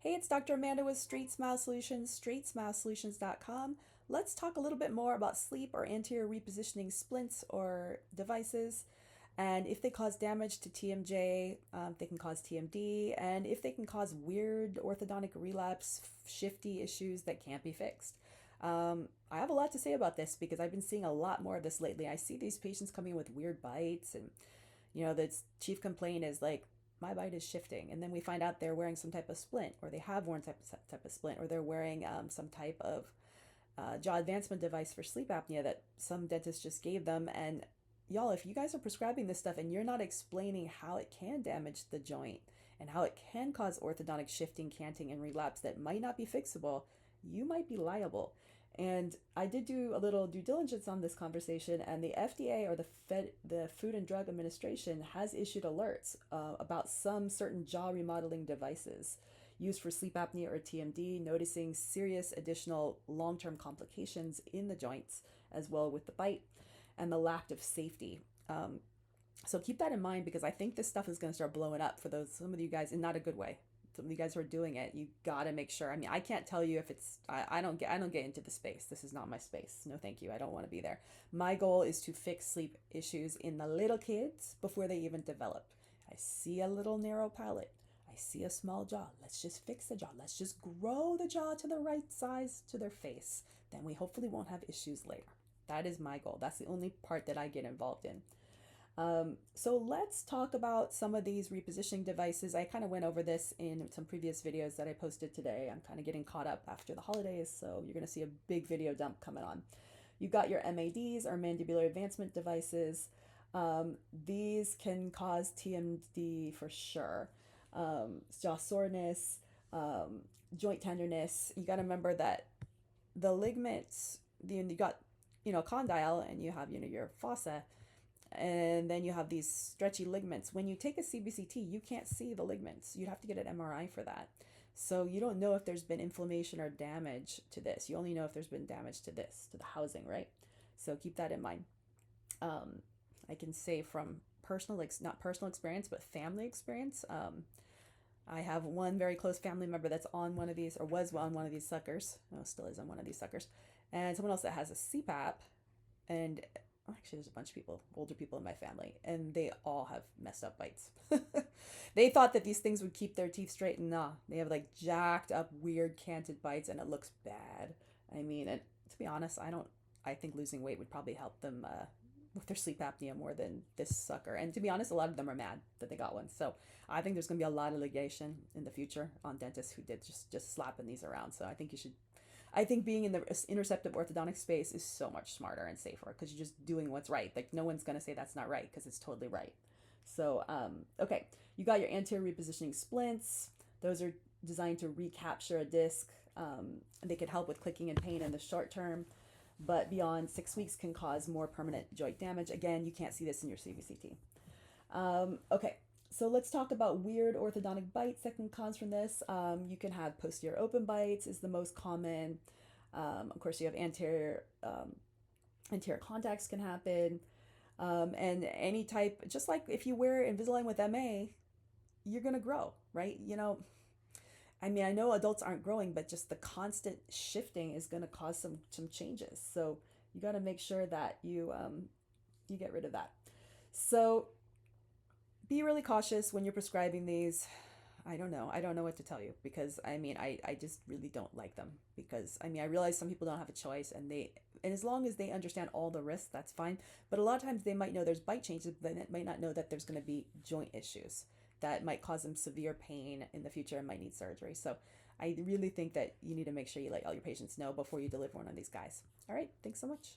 Hey, it's Dr. Amanda with Straightsmile Solutions, straightsmilesolutions.com. Let's talk a little bit more about sleep or anterior repositioning splints or devices, and if they cause damage to TMJ, they can cause TMD, and if they can cause weird orthodontic relapse, shifty issues that can't be fixed. I have a lot to say about this because I've been seeing a lot more of this lately. I see these patients coming in with weird bites, and the chief complaint is like, my bite is shifting, and then we find out they're wearing some type of splint, or they have worn type of splint, or they're wearing some type of jaw advancement device for sleep apnea that some dentist just gave them. And y'all, if you guys are prescribing this stuff and you're not explaining how it can damage the joint and how it can cause orthodontic shifting, canting, and relapse that might not be fixable, you might be liable. And I did do a little due diligence on this conversation, and the FDA, or the Food and Drug Administration, has issued alerts about some certain jaw remodeling devices used for sleep apnea or TMD, noticing serious additional long-term complications in the joints, as well with the bite and the lack of safety. So keep that in mind, because I think this stuff is going to start blowing up for some of you guys, in not a good way. Some of you guys who are doing it, you gotta make sure. I mean, I can't tell you if it's. I don't get into the space. This is not my space. No, thank you. I don't want to be there. My goal is to fix sleep issues in the little kids before they even develop. I see a little narrow palate. I see a small jaw. Let's just fix the jaw. Let's just grow the jaw to the right size to their face. Then we hopefully won't have issues later. That is my goal. That's the only part that I get involved in. So let's talk about some of these repositioning devices. I kind of went over this in some previous videos that I posted today. I'm kind of getting caught up after the holidays, so you're going to see a big video dump coming on. You've got your MADs, or mandibular advancement devices. These can cause TMD for sure. Jaw soreness, joint tenderness. You got to remember that the ligaments, you got, condyle, and you have, your fossa, and then you have these stretchy ligaments. When you take a CBCT, you can't see the ligaments. You'd have to get an MRI for that. So you don't know if there's been inflammation or damage to this. You only know if there's been damage to this, to the housing, right? So keep that in mind. I can say from not personal experience, but family experience. I have one very close family member that's on one of these, or was on one of these suckers. No, still is on one of these suckers. And someone else that has a CPAP, and actually there's a bunch of people, older people in my family, and they all have messed up bites. They thought that these things would keep their teeth straight, and nah, they have like jacked up weird canted bites, and it looks bad. I mean, and to be honest, I think losing weight would probably help them with their sleep apnea more than this sucker. And to be honest, a lot of them are mad that they got one. So I think there's going to be a lot of litigation in the future on dentists who did just slapping these around. So I think being in the interceptive orthodontic space is so much smarter and safer, because you're just doing what's right. Like, no one's going to say that's not right, because it's totally right. So, okay, you got your anterior repositioning splints. Those are designed to recapture a disc. They could help with clicking and pain in the short term, but beyond 6 weeks can cause more permanent joint damage. Again, you can't see this in your CBCT. Okay, so let's talk about weird orthodontic bites that can cause from this. You can have posterior open bites is the most common. Of course, you have anterior contacts can happen. And any type, just like if you wear Invisalign with MA, you're going to grow, right? I mean, I know adults aren't growing, but just the constant shifting is going to cause some changes. So you got to make sure that you get rid of that. So be really cautious when you're prescribing these. I don't know what to tell you, because I mean, I just really don't like them, because I mean, I realize some people don't have a choice, and as long as they understand all the risks, that's fine. But a lot of times they might know there's bite changes, but they might not know that there's going to be joint issues that might cause them severe pain in the future and might need surgery. So I really think that you need to make sure you let all your patients know before you deliver one of these guys. All right, thanks so much.